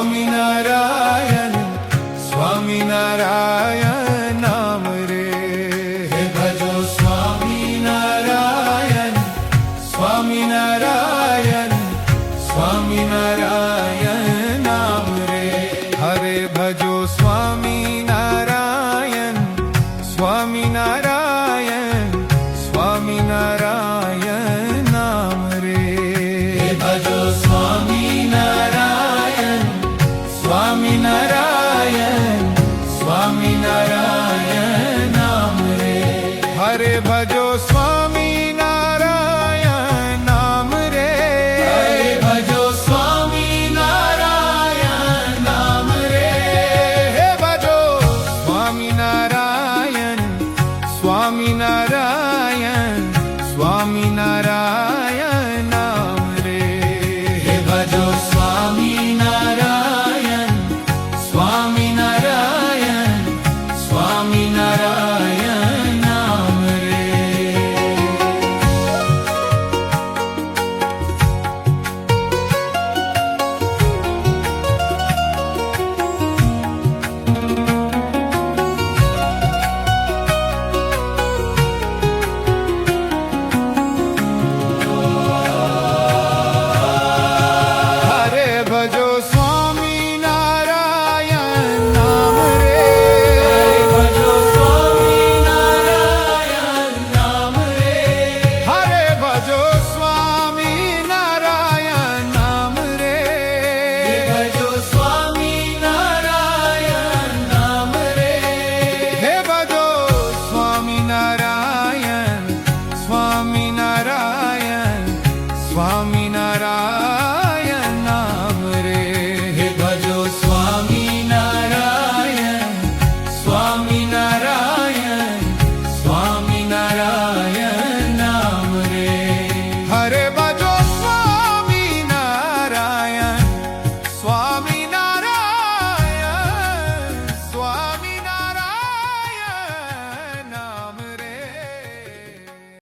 સ્વામિનારાયણ સ્વામિનારાયણ નામ રે હે ભજો સ્વામિનારાયણ સ્વામિનારાયણ સ્વામિનારાયણ નામ રે હરે ભજો સ્વામિનારાયણ સ્વામિનારાયણ સ્વામિનારાયણ નામ રે હે ભજો સ્વામિનારાયણ સ્વામિનારાયણ સ્વામિનારાયણ નામ રે હરે ભજો સ્વામિનારાયણ નામ રે હરે ભજો સ્વામિનારાયણ નામ રે હે ભજો સ્વામિનારાયણ સ્વામિનારાયણ સ્વામિનારાયણ નામ રે હે ભજો સ્વામિનારાયણ સ્વામિનારાયણ સ્વામિનારાયણ નામ રે હરે ભજો સ્વામિનારાયણ નામ રે હરે ભજો સ્વામિનારાયણ નામ રે હરે ભજો સ્વામિનારાયણ નામ રે ભજો સ્વામિનારાયણ નામ રે હે ભજો સ્વામિનારાયણ સ્વામિનારાયણ સ્વામિનારાયણ